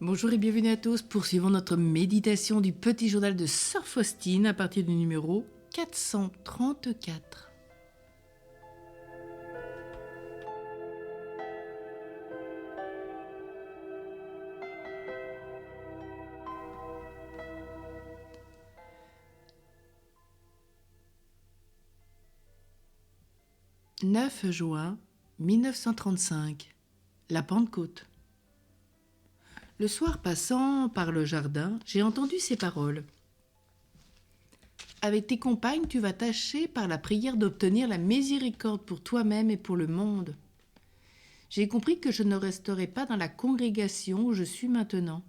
Bonjour et bienvenue à tous. Poursuivons notre méditation du petit journal de Sœur Faustine à partir du numéro 434. « 9 juin 1935. La Pentecôte. Le soir passant par le jardin, j'ai entendu ces paroles. Avec tes compagnes, tu vas tâcher par la prière d'obtenir la miséricorde pour toi-même et pour le monde. J'ai compris que je ne resterai pas dans la congrégation où je suis maintenant.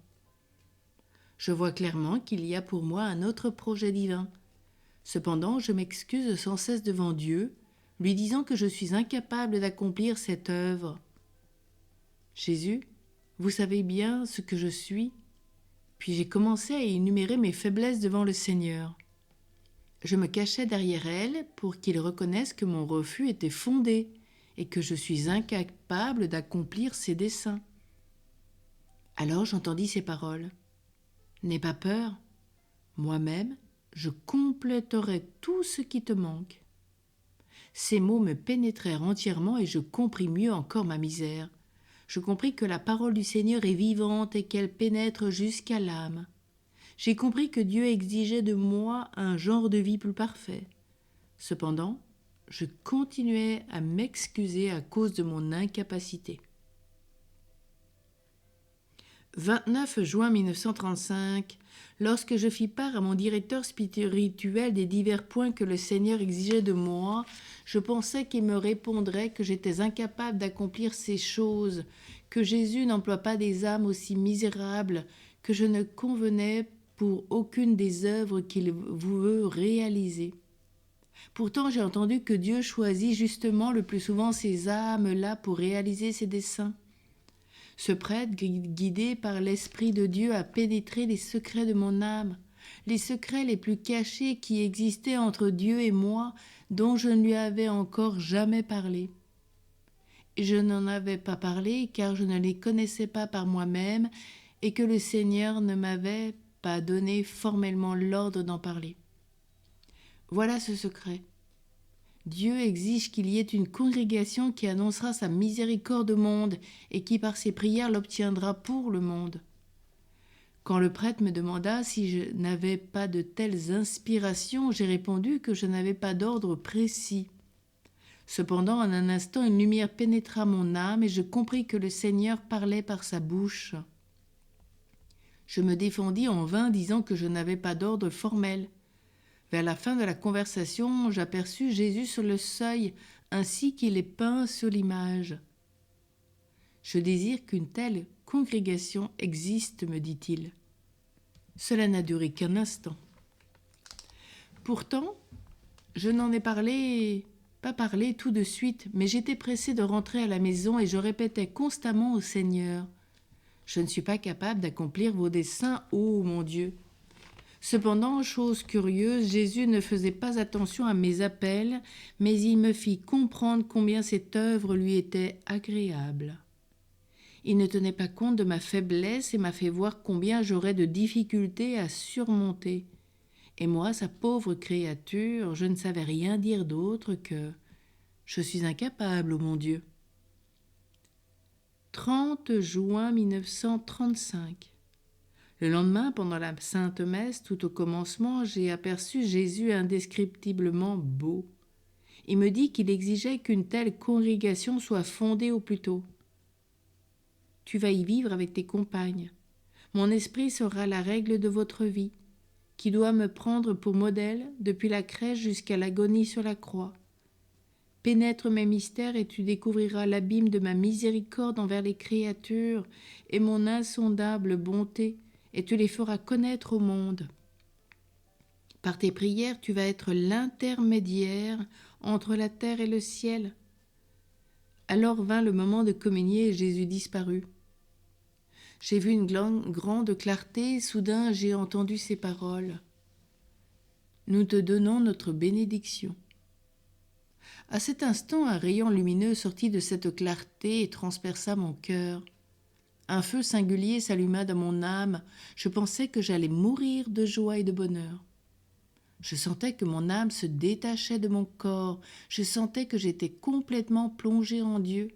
Je vois clairement qu'il y a pour moi un autre projet divin. Cependant, je m'excuse sans cesse devant Dieu, lui disant que je suis incapable d'accomplir cette œuvre. Jésus, vous savez bien ce que je suis. Puis j'ai commencé à énumérer mes faiblesses devant le Seigneur. Je me cachais derrière elle pour qu'il reconnaisse que mon refus était fondé et que je suis incapable d'accomplir ses desseins. Alors j'entendis ces paroles. N'aie pas peur, moi-même, je compléterai tout ce qui te manque. Ces mots me pénétrèrent entièrement et je compris mieux encore ma misère. Je compris que la parole du Seigneur est vivante et qu'elle pénètre jusqu'à l'âme. J'ai compris que Dieu exigeait de moi un genre de vie plus parfait. Cependant, je continuais à m'excuser à cause de mon incapacité. 29 juin 1935, lorsque je fis part à mon directeur spirituel des divers points que le Seigneur exigeait de moi, je pensais qu'il me répondrait que j'étais incapable d'accomplir ces choses, que Jésus n'emploie pas des âmes aussi misérables, que je ne convenais pour aucune des œuvres qu'il veut réaliser. Pourtant, j'ai entendu que Dieu choisit justement le plus souvent ces âmes-là pour réaliser ses desseins. Ce prêtre, guidé par l'Esprit de Dieu, a pénétré les secrets de mon âme, les secrets les plus cachés qui existaient entre Dieu et moi, dont je ne lui avais encore jamais parlé. Je n'en avais pas parlé car je ne les connaissais pas par moi-même et que le Seigneur ne m'avait pas donné formellement l'ordre d'en parler. Voilà ce secret. Dieu exige qu'il y ait une congrégation qui annoncera sa miséricorde au monde et qui par ses prières l'obtiendra pour le monde. Quand le prêtre me demanda si je n'avais pas de telles inspirations, j'ai répondu que je n'avais pas d'ordre précis. Cependant, en un instant, une lumière pénétra mon âme et je compris que le Seigneur parlait par sa bouche. Je me défendis en vain disant que je n'avais pas d'ordre formel. Vers la fin de la conversation, j'aperçus Jésus sur le seuil, ainsi qu'il est peint sur l'image. « Je désire qu'une telle congrégation existe, me dit-il. » Cela n'a duré qu'un instant. Pourtant, je n'en ai pas parlé tout de suite, mais j'étais pressé de rentrer à la maison et je répétais constamment au Seigneur « Je ne suis pas capable d'accomplir vos desseins, ô mon Dieu !» Cependant, chose curieuse, Jésus ne faisait pas attention à mes appels, mais il me fit comprendre combien cette œuvre lui était agréable. Il ne tenait pas compte de ma faiblesse et m'a fait voir combien j'aurais de difficultés à surmonter. Et moi, sa pauvre créature, je ne savais rien dire d'autre que « Je suis incapable, ô mon Dieu !» 30 juin 1935. Le lendemain, pendant la Sainte Messe, tout au commencement, j'ai aperçu Jésus indescriptiblement beau. Il me dit qu'il exigeait qu'une telle congrégation soit fondée au plus tôt. Tu vas y vivre avec tes compagnes. Mon esprit sera la règle de votre vie, qui doit me prendre pour modèle depuis la crèche jusqu'à l'agonie sur la croix. Pénètre mes mystères et tu découvriras l'abîme de ma miséricorde envers les créatures et mon insondable bonté, et tu les feras connaître au monde. Par tes prières, tu vas être l'intermédiaire entre la terre et le ciel. Alors vint le moment de communier et Jésus disparut. J'ai vu une grande clarté, et soudain j'ai entendu ces paroles. Nous te donnons notre bénédiction. À cet instant, un rayon lumineux sortit de cette clarté et transperça mon cœur. Un feu singulier s'alluma dans mon âme. Je pensais que j'allais mourir de joie et de bonheur. Je sentais que mon âme se détachait de mon corps. Je sentais que j'étais complètement plongée en Dieu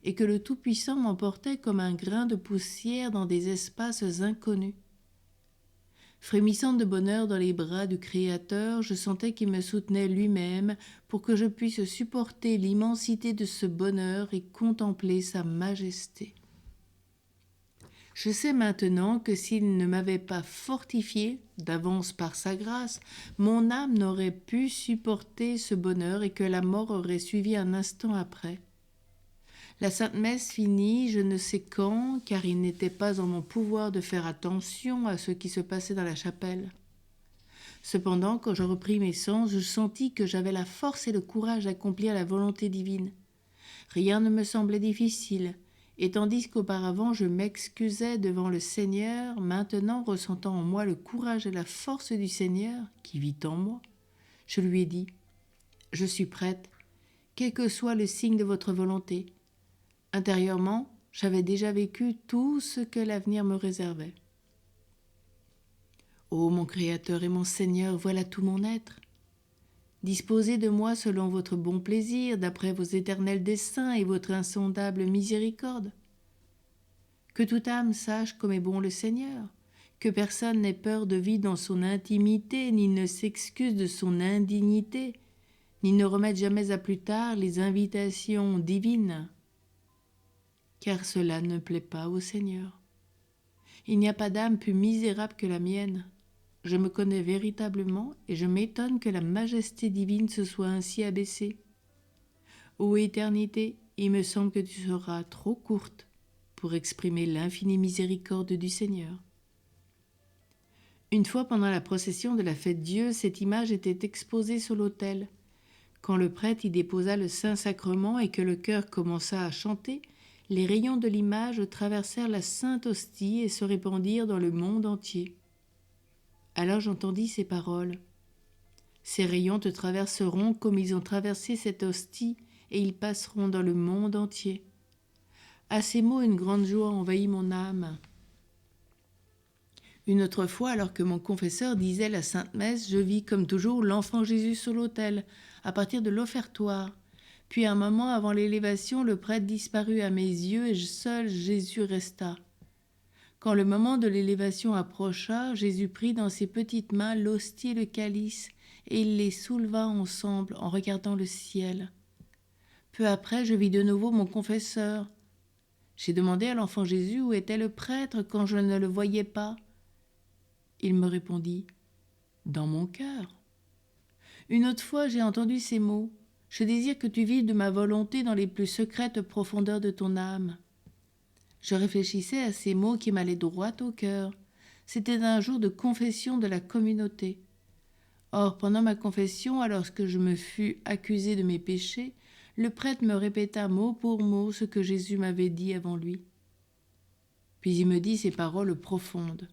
et que le Tout-Puissant m'emportait comme un grain de poussière dans des espaces inconnus. Frémissante de bonheur dans les bras du Créateur, je sentais qu'il me soutenait lui-même pour que je puisse supporter l'immensité de ce bonheur et contempler sa majesté. Je sais maintenant que s'il ne m'avait pas fortifié d'avance par sa grâce, mon âme n'aurait pu supporter ce bonheur et que la mort aurait suivi un instant après. La Sainte Messe finie, je ne sais quand, car il n'était pas en mon pouvoir de faire attention à ce qui se passait dans la chapelle. Cependant, quand je repris mes sens, je sentis que j'avais la force et le courage d'accomplir la volonté divine. Rien ne me semblait difficile, et tandis qu'auparavant je m'excusais devant le Seigneur, maintenant ressentant en moi le courage et la force du Seigneur qui vit en moi, je lui ai dit « Je suis prête, quel que soit le signe de votre volonté. » Intérieurement, j'avais déjà vécu tout ce que l'avenir me réservait. Ô mon Créateur et mon Seigneur, voilà tout mon être. Disposez de moi selon votre bon plaisir, d'après vos éternels desseins et votre insondable miséricorde. Que toute âme sache comme est bon le Seigneur, que personne n'ait peur de vivre dans son intimité, ni ne s'excuse de son indignité, ni ne remette jamais à plus tard les invitations divines, car cela ne plaît pas au Seigneur. Il n'y a pas d'âme plus misérable que la mienne. Je me connais véritablement et je m'étonne que la majesté divine se soit ainsi abaissée. Ô éternité, il me semble que tu seras trop courte pour exprimer l'infinie miséricorde du Seigneur. Une fois pendant la procession de la fête Dieu, cette image était exposée sur l'autel. Quand le prêtre y déposa le Saint-Sacrement et que le chœur commença à chanter, les rayons de l'image traversèrent la sainte hostie et se répandirent dans le monde entier. Alors j'entendis ces paroles. Ces rayons te traverseront comme ils ont traversé cette hostie et ils passeront dans le monde entier. À ces mots, une grande joie envahit mon âme. Une autre fois, alors que mon confesseur disait la Sainte Messe, je vis comme toujours l'enfant Jésus sur l'autel, à partir de l'offertoire. Puis un moment avant l'élévation, le prêtre disparut à mes yeux et seul Jésus resta. Quand le moment de l'élévation approcha, Jésus prit dans ses petites mains l'hostie et le calice, et il les souleva ensemble en regardant le ciel. Peu après, je vis de nouveau mon confesseur. J'ai demandé à l'enfant Jésus où était le prêtre quand je ne le voyais pas. Il me répondit « Dans mon cœur ». Une autre fois, j'ai entendu ces mots « Je désire que tu vives de ma volonté dans les plus secrètes profondeurs de ton âme ». Je réfléchissais à ces mots qui m'allaient droit au cœur. C'était un jour de confession de la communauté. Or, pendant ma confession, alors que je me fus accusé de mes péchés, le prêtre me répéta mot pour mot ce que Jésus m'avait dit avant lui. Puis il me dit ces paroles profondes.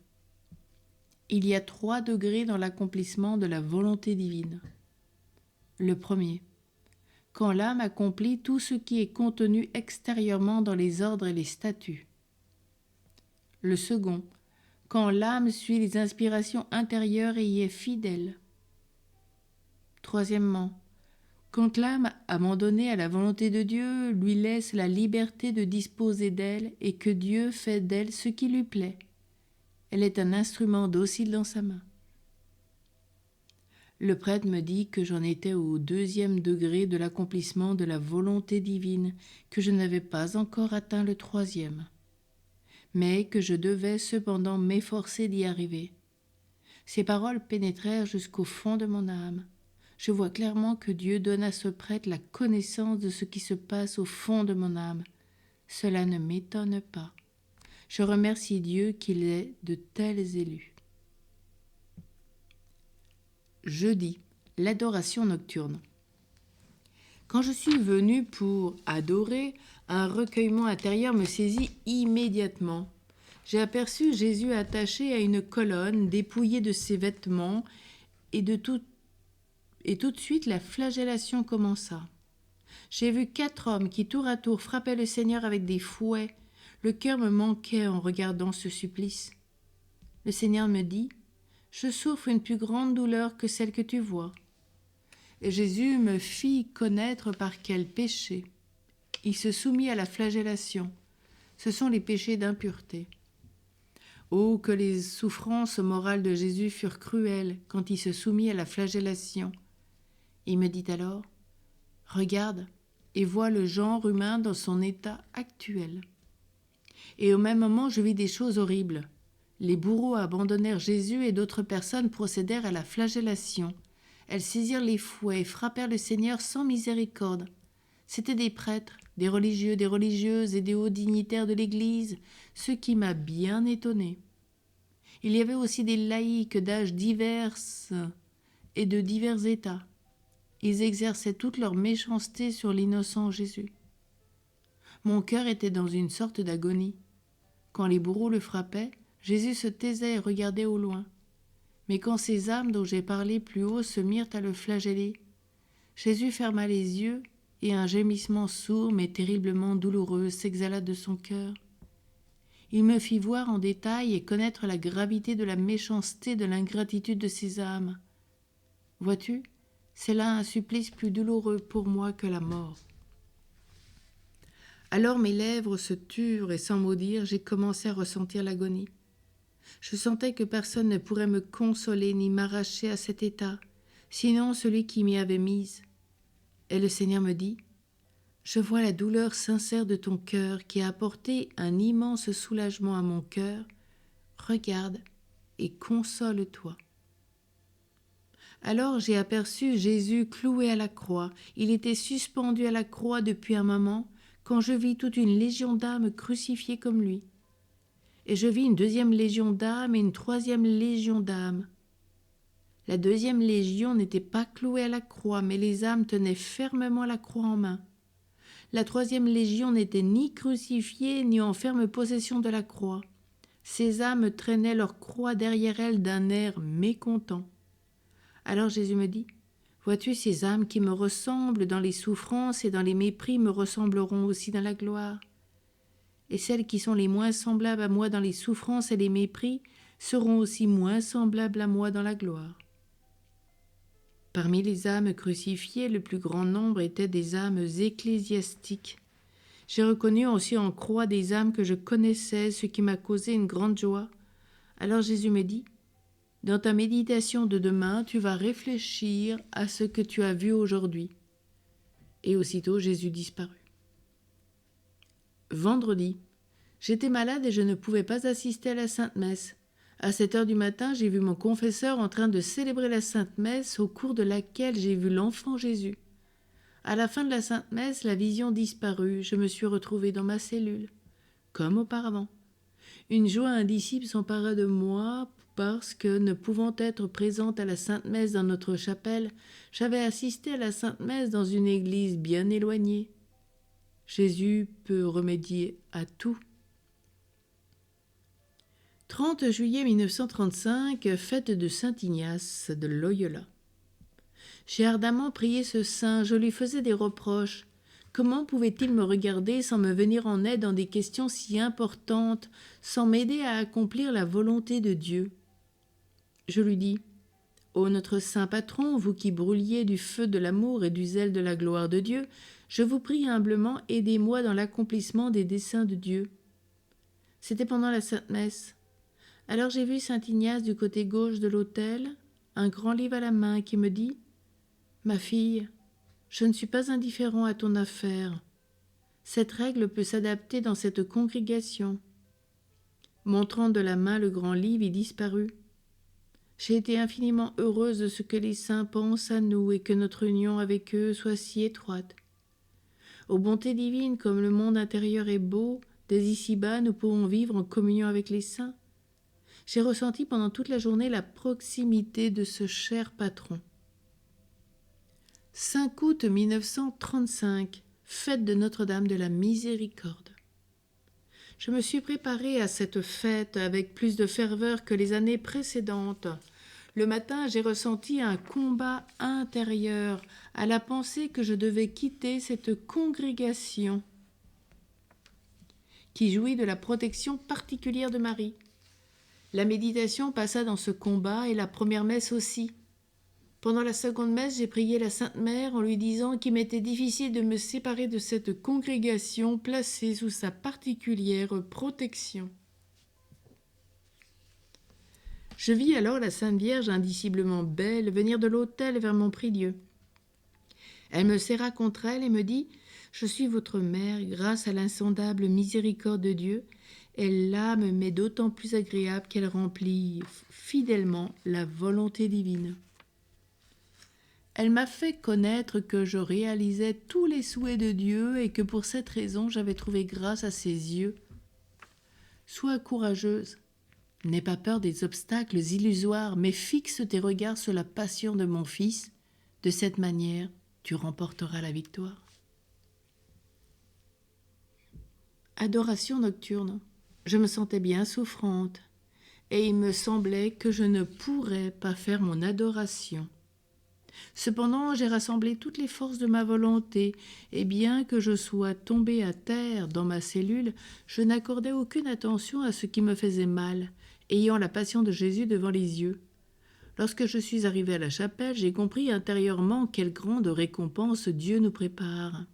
Il y a 3 degrés dans l'accomplissement de la volonté divine. Le premier, quand l'âme accomplit tout ce qui est contenu extérieurement dans les ordres et les statuts. Le second, quand l'âme suit les inspirations intérieures et y est fidèle. Troisièmement, quand l'âme, abandonnée à la volonté de Dieu, lui laisse la liberté de disposer d'elle et que Dieu fait d'elle ce qui lui plaît. Elle est un instrument docile dans sa main. Le prêtre me dit que j'en étais au 2e degré de l'accomplissement de la volonté divine, que je n'avais pas encore atteint le 3e, mais que je devais cependant m'efforcer d'y arriver. Ces paroles pénétrèrent jusqu'au fond de mon âme. Je vois clairement que Dieu donne à ce prêtre la connaissance de ce qui se passe au fond de mon âme. Cela ne m'étonne pas. Je remercie Dieu qu'il ait de tels élus. Jeudi, l'adoration nocturne. Quand je suis venue pour adorer, un recueillement intérieur me saisit immédiatement. J'ai aperçu Jésus attaché à une colonne, dépouillé de ses vêtements, et tout de suite la flagellation commença. J'ai vu 4 hommes qui tour à tour frappaient le Seigneur avec des fouets. Le cœur me manquait en regardant ce supplice. Le Seigneur me dit, « Je souffre une plus grande douleur que celle que tu vois. » Et Jésus me fit connaître par quel péché. Il se soumit à la flagellation. Ce sont les péchés d'impureté. Oh, que les souffrances morales de Jésus furent cruelles quand il se soumit à la flagellation. Il me dit alors, « Regarde et vois le genre humain dans son état actuel. » Et au même moment, je vis des choses horribles. Les bourreaux abandonnèrent Jésus et d'autres personnes procédèrent à la flagellation. Elles saisirent les fouets et frappèrent le Seigneur sans miséricorde. C'étaient des prêtres, des religieux, des religieuses et des hauts dignitaires de l'Église, ce qui m'a bien étonné. Il y avait aussi des laïcs d'âges divers et de divers états. Ils exerçaient toute leur méchanceté sur l'innocent Jésus. Mon cœur était dans une sorte d'agonie. Quand les bourreaux le frappaient, Jésus se taisait et regardait au loin. Mais quand ces âmes dont j'ai parlé plus haut se mirent à le flageller, Jésus ferma les yeux et un gémissement sourd mais terriblement douloureux s'exhala de son cœur. Il me fit voir en détail et connaître la gravité de la méchanceté, de l'ingratitude de ces âmes. Vois-tu, c'est là un supplice plus douloureux pour moi que la mort. Alors mes lèvres se turent et sans mot dire, j'ai commencé à ressentir l'agonie. Je sentais que personne ne pourrait me consoler ni m'arracher à cet état, sinon celui qui m'y avait mise. Et le Seigneur me dit, « Je vois la douleur sincère de ton cœur qui a apporté un immense soulagement à mon cœur. Regarde et console-toi. » Alors j'ai aperçu Jésus cloué à la croix. Il était suspendu à la croix depuis un moment, quand je vis toute une légion d'âmes crucifiées comme lui. Et je vis une deuxième légion d'âmes et une troisième légion d'âmes. La deuxième légion n'était pas clouée à la croix, mais les âmes tenaient fermement la croix en main. La troisième légion n'était ni crucifiée ni en ferme possession de la croix. Ces âmes traînaient leur croix derrière elles d'un air mécontent. Alors Jésus me dit, « Vois-tu, ces âmes qui me ressemblent dans les souffrances et dans les mépris me ressembleront aussi dans la gloire. Et celles qui sont les moins semblables à moi dans les souffrances et les mépris seront aussi moins semblables à moi dans la gloire. » Parmi les âmes crucifiées, le plus grand nombre étaient des âmes ecclésiastiques. J'ai reconnu aussi en croix des âmes que je connaissais, ce qui m'a causé une grande joie. Alors Jésus me dit, « Dans ta méditation de demain, tu vas réfléchir à ce que tu as vu aujourd'hui. » Et aussitôt Jésus disparut. Vendredi, j'étais malade et je ne pouvais pas assister à la Sainte Messe. À 7 heures du matin, j'ai vu mon confesseur en train de célébrer la Sainte Messe, au cours de laquelle j'ai vu l'enfant Jésus. À la fin de la Sainte Messe, la vision disparut. Je me suis retrouvée dans ma cellule, comme auparavant. Une joie indicible s'empara de moi parce que, ne pouvant être présente à la Sainte Messe dans notre chapelle, j'avais assisté à la Sainte Messe dans une église bien éloignée. Jésus peut remédier à tout. 30 juillet 1935, fête de Saint Ignace de Loyola. J'ai ardemment prié ce saint, je lui faisais des reproches. Comment pouvait-il me regarder sans me venir en aide dans des questions si importantes, sans m'aider à accomplir la volonté de Dieu? Je lui dis, « Ô notre saint patron, vous qui brûliez du feu de l'amour et du zèle de la gloire de Dieu, je vous prie humblement, aidez-moi dans l'accomplissement des desseins de Dieu. » C'était pendant la Sainte Messe. Alors j'ai vu saint Ignace du côté gauche de l'autel, un grand livre à la main, qui me dit, « Ma fille, je ne suis pas indifférent à ton affaire. Cette règle peut s'adapter dans cette congrégation. » Montrant de la main le grand livre, il disparut. J'ai été infiniment heureuse de ce que les saints pensent à nous et que notre union avec eux soit si étroite. Aux bontés divines, comme le monde intérieur est beau, dès ici-bas nous pouvons vivre en communion avec les saints. J'ai ressenti pendant toute la journée la proximité de ce cher patron. 5 août 1935, fête de Notre-Dame de la Miséricorde. Je me suis préparée à cette fête avec plus de ferveur que les années précédentes. Le matin, j'ai ressenti un combat intérieur à la pensée que je devais quitter cette congrégation qui jouit de la protection particulière de Marie. La méditation passa dans ce combat et la première messe aussi. Pendant la seconde messe, j'ai prié la Sainte Mère en lui disant qu'il m'était difficile de me séparer de cette congrégation placée sous sa particulière protection. Je vis alors la Sainte Vierge indiciblement belle venir de l'autel vers mon prie-Dieu. Elle me serra contre elle et me dit « Je suis votre mère, grâce à l'insondable miséricorde de Dieu, et l'âme m'est d'autant plus agréable qu'elle remplit fidèlement la volonté divine. » Elle m'a fait connaître que je réalisais tous les souhaits de Dieu et que pour cette raison j'avais trouvé grâce à ses yeux. Sois courageuse, n'aie pas peur des obstacles illusoires, mais fixe tes regards sur la passion de mon Fils. De cette manière, tu remporteras la victoire. Adoration nocturne. Je me sentais bien souffrante et il me semblait que je ne pourrais pas faire mon adoration. Cependant, j'ai rassemblé toutes les forces de ma volonté, et bien que je sois tombée à terre dans ma cellule, je n'accordais aucune attention à ce qui me faisait mal, ayant la passion de Jésus devant les yeux. Lorsque je suis arrivée à la chapelle, j'ai compris intérieurement quelle grande récompense Dieu nous prépare,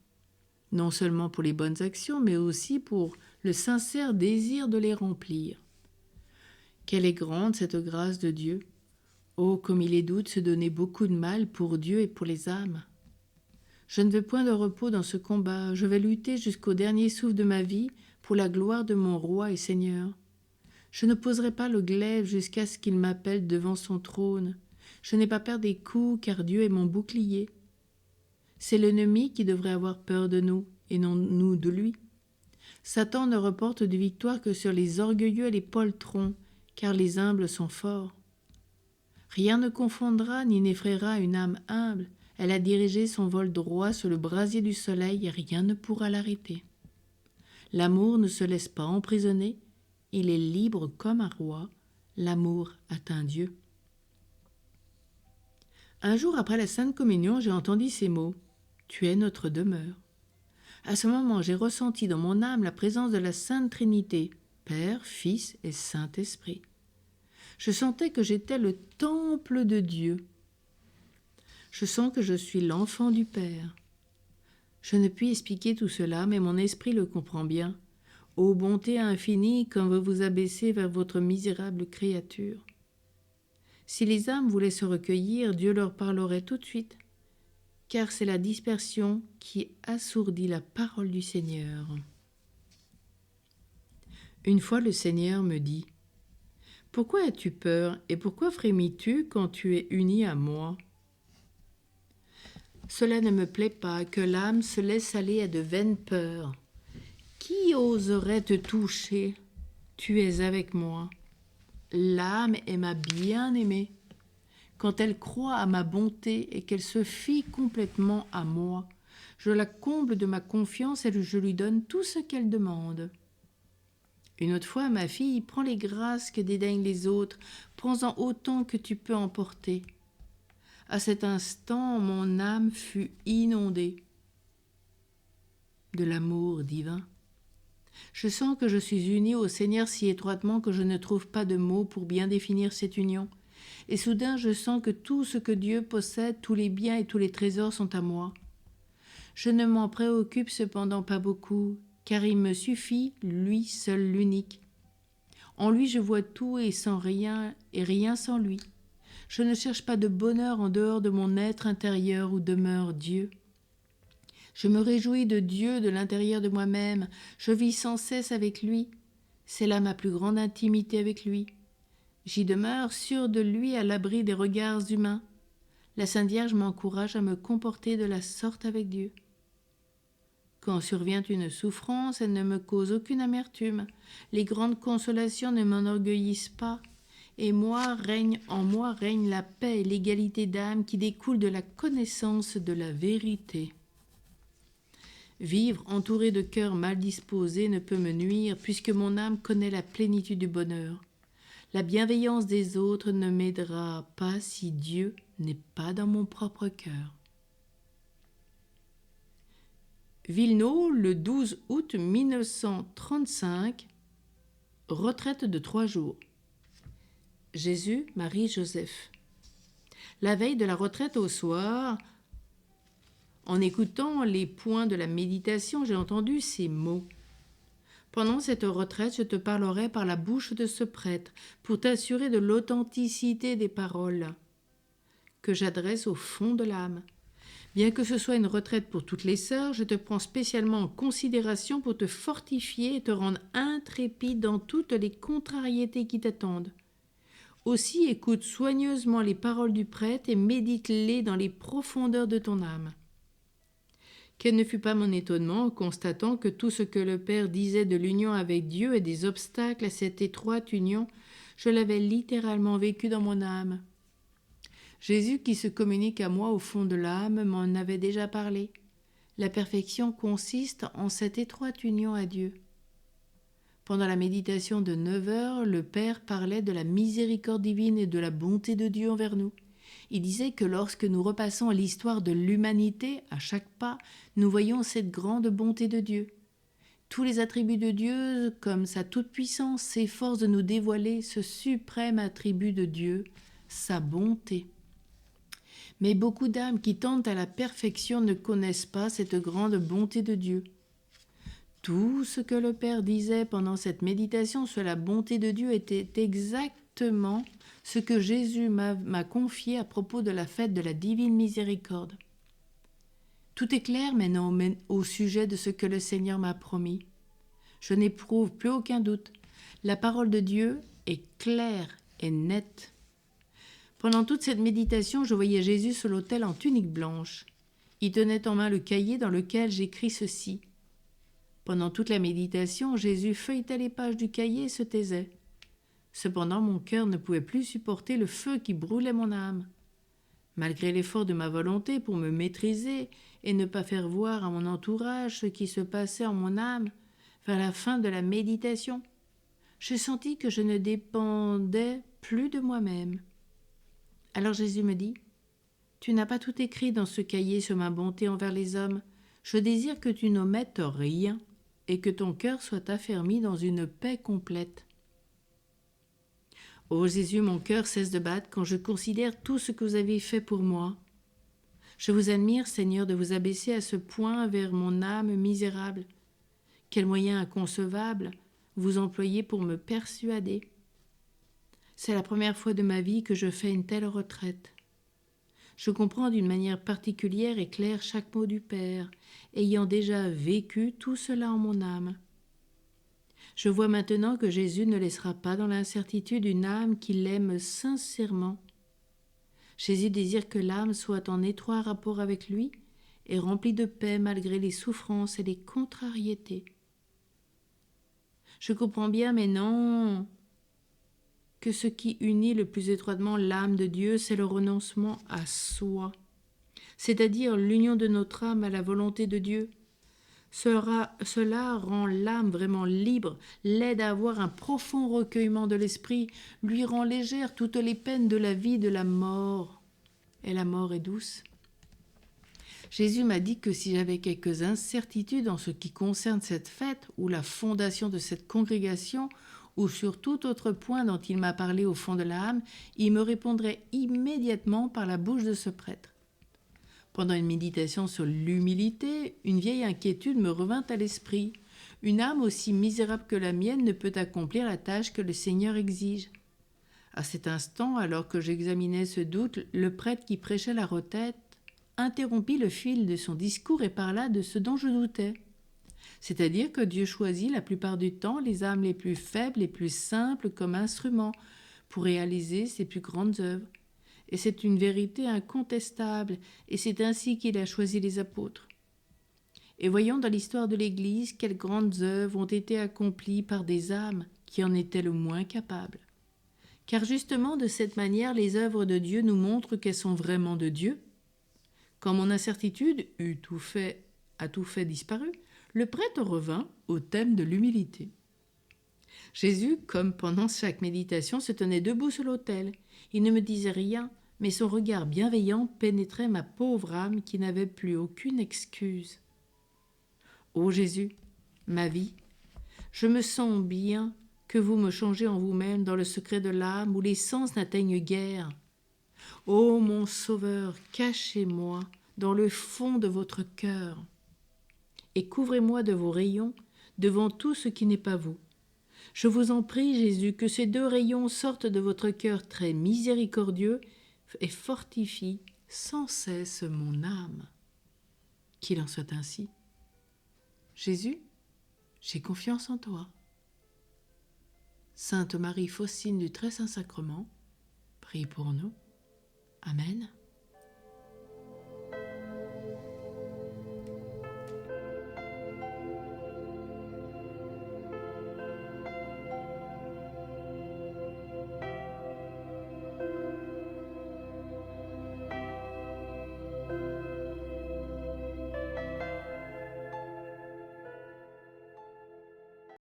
non seulement pour les bonnes actions, mais aussi pour le sincère désir de les remplir. Quelle est grande cette grâce de Dieu! Oh, comme il est doux de se donner beaucoup de mal pour Dieu et pour les âmes. Je ne veux point de repos dans ce combat. Je vais lutter jusqu'au dernier souffle de ma vie pour la gloire de mon roi et Seigneur. Je ne poserai pas le glaive jusqu'à ce qu'il m'appelle devant son trône. Je n'ai pas peur des coups, car Dieu est mon bouclier. C'est l'ennemi qui devrait avoir peur de nous, et non nous de lui. Satan ne reporte de victoire que sur les orgueilleux et les poltrons, car les humbles sont forts. Rien ne confondra ni n'effraiera une âme humble. Elle a dirigé son vol droit sur le brasier du soleil et rien ne pourra l'arrêter. L'amour ne se laisse pas emprisonner. Il est libre comme un roi. L'amour atteint Dieu. Un jour après la Sainte Communion, j'ai entendu ces mots « Tu es notre demeure ». À ce moment, j'ai ressenti dans mon âme la présence de la Sainte Trinité, Père, Fils et Saint-Esprit. Je sentais que j'étais le temple de Dieu. Je sens que je suis l'enfant du Père. Je ne puis expliquer tout cela, mais mon esprit le comprend bien. Ô bonté infinie, comme vous vous abaissez vers votre misérable créature. Si les âmes voulaient se recueillir, Dieu leur parlerait tout de suite, car c'est la dispersion qui assourdit la parole du Seigneur. Une fois le Seigneur me dit « Pourquoi as-tu peur et pourquoi frémis-tu quand tu es uni à moi ?» Cela ne me plaît pas que l'âme se laisse aller à de vaines peurs. Qui oserait te toucher? Tu es avec moi. L'âme est ma bien-aimée. Quand elle croit à ma bonté et qu'elle se fie complètement à moi, je la comble de ma confiance et je lui donne tout ce qu'elle demande. Une autre fois, ma fille, prends les grâces que dédaignent les autres, prends-en autant que tu peux en porter. À cet instant, mon âme fut inondée de l'amour divin. Je sens que je suis unie au Seigneur si étroitement que je ne trouve pas de mots pour bien définir cette union. Et soudain, je sens que tout ce que Dieu possède, tous les biens et tous les trésors sont à moi. Je ne m'en préoccupe cependant pas beaucoup, car il me suffit, lui seul l'unique. En lui je vois tout et sans rien, et rien sans lui. Je ne cherche pas de bonheur en dehors de mon être intérieur où demeure Dieu. Je me réjouis de Dieu de l'intérieur de moi-même. Je vis sans cesse avec lui. C'est là ma plus grande intimité avec lui. J'y demeure sûre de lui à l'abri des regards humains. La Sainte Vierge m'encourage à me comporter de la sorte avec Dieu. Quand survient une souffrance, elle ne me cause aucune amertume. Les grandes consolations ne m'enorgueillissent pas. Et en moi règne la paix et l'égalité d'âme qui découlent de la connaissance de la vérité. Vivre entouré de cœurs mal disposés ne peut me nuire, puisque mon âme connaît la plénitude du bonheur. La bienveillance des autres ne m'aidera pas si Dieu n'est pas dans mon propre cœur. Villeneuve, le 12 août 1935, retraite de 3 jours. Jésus, Marie, Joseph. La veille de la retraite au soir, en écoutant les points de la méditation, j'ai entendu ces mots. Pendant cette retraite, je te parlerai par la bouche de ce prêtre pour t'assurer de l'authenticité des paroles que j'adresse au fond de l'âme. Bien que ce soit une retraite pour toutes les sœurs, je te prends spécialement en considération pour te fortifier et te rendre intrépide dans toutes les contrariétés qui t'attendent. Aussi, écoute soigneusement les paroles du prêtre et médite-les dans les profondeurs de ton âme. Quel ne fut pas mon étonnement en constatant que tout ce que le Père disait de l'union avec Dieu et des obstacles à cette étroite union, je l'avais littéralement vécu dans mon âme. Jésus qui se communique à moi au fond de l'âme m'en avait déjà parlé. La perfection consiste en cette étroite union à Dieu. Pendant la méditation de 9 heures, le Père parlait de la miséricorde divine et de la bonté de Dieu envers nous. Il disait que lorsque nous repassons à l'histoire de l'humanité, à chaque pas, nous voyons cette grande bonté de Dieu. Tous les attributs de Dieu, comme sa toute-puissance, s'efforcent de nous dévoiler ce suprême attribut de Dieu, sa bonté. Mais beaucoup d'âmes qui tendent à la perfection ne connaissent pas cette grande bonté de Dieu. Tout ce que le Père disait pendant cette méditation sur la bonté de Dieu était exactement ce que Jésus m'a confié à propos de la fête de la divine miséricorde. Tout est clair maintenant au sujet de ce que le Seigneur m'a promis. Je n'éprouve plus aucun doute. La parole de Dieu est claire et nette. Pendant toute cette méditation, je voyais Jésus sur l'autel en tunique blanche. Il tenait en main le cahier dans lequel j'écris ceci. Pendant toute la méditation, Jésus feuilletait les pages du cahier et se taisait. Cependant, mon cœur ne pouvait plus supporter le feu qui brûlait mon âme. Malgré l'effort de ma volonté pour me maîtriser et ne pas faire voir à mon entourage ce qui se passait en mon âme, vers la fin de la méditation, je sentis que je ne dépendais plus de moi-même. Alors Jésus me dit, « Tu n'as pas tout écrit dans ce cahier sur ma bonté envers les hommes. Je désire que tu n'omettes rien et que ton cœur soit affermi dans une paix complète. » Ô Jésus, mon cœur cesse de battre quand je considère tout ce que vous avez fait pour moi. Je vous admire, Seigneur, de vous abaisser à ce point vers mon âme misérable. Quel moyen inconcevable vous employez pour me persuader. C'est la première fois de ma vie que je fais une telle retraite. Je comprends d'une manière particulière et claire chaque mot du Père, ayant déjà vécu tout cela en mon âme. Je vois maintenant que Jésus ne laissera pas dans l'incertitude une âme qui l'aime sincèrement. Jésus désire que l'âme soit en étroit rapport avec lui et remplie de paix malgré les souffrances et les contrariétés. Je comprends bien maintenant que ce qui unit le plus étroitement l'âme de Dieu, c'est le renoncement à soi, c'est-à-dire l'union de notre âme à la volonté de Dieu. Cela rend l'âme vraiment libre, l'aide à avoir un profond recueillement de l'esprit, lui rend légère toutes les peines de la vie, de la mort. Et la mort est douce. Jésus m'a dit que si j'avais quelques incertitudes en ce qui concerne cette fête ou la fondation de cette congrégation, ou sur tout autre point dont il m'a parlé au fond de l'âme, il me répondrait immédiatement par la bouche de ce prêtre. Pendant une méditation sur l'humilité, une vieille inquiétude me revint à l'esprit. Une âme aussi misérable que la mienne ne peut accomplir la tâche que le Seigneur exige. À cet instant, alors que j'examinais ce doute, le prêtre qui prêchait la retraite interrompit le fil de son discours et parla de ce dont je doutais. C'est-à-dire que Dieu choisit la plupart du temps les âmes les plus faibles, les plus simples comme instruments pour réaliser ses plus grandes œuvres. Et c'est une vérité incontestable, et c'est ainsi qu'il a choisi les apôtres. Et voyons dans l'histoire de l'Église quelles grandes œuvres ont été accomplies par des âmes qui en étaient le moins capables. Car justement, de cette manière, les œuvres de Dieu nous montrent qu'elles sont vraiment de Dieu. Quand mon incertitude a tout fait disparu, le prêtre revint au thème de l'humilité. Jésus, comme pendant chaque méditation, se tenait debout sur l'autel. Il ne me disait rien, mais son regard bienveillant pénétrait ma pauvre âme qui n'avait plus aucune excuse. Ô Jésus, ma vie, je me sens bien que vous me changez en vous-même dans le secret de l'âme où les sens n'atteignent guère. Ô mon Sauveur, cachez-moi dans le fond de votre cœur et couvrez-moi de vos rayons devant tout ce qui n'est pas vous. Je vous en prie, Jésus, que ces 2 rayons sortent de votre cœur très miséricordieux et fortifient sans cesse mon âme. Qu'il en soit ainsi. Jésus, j'ai confiance en toi. Sainte Marie Faustine du Très Saint Sacrement, prie pour nous. Amen.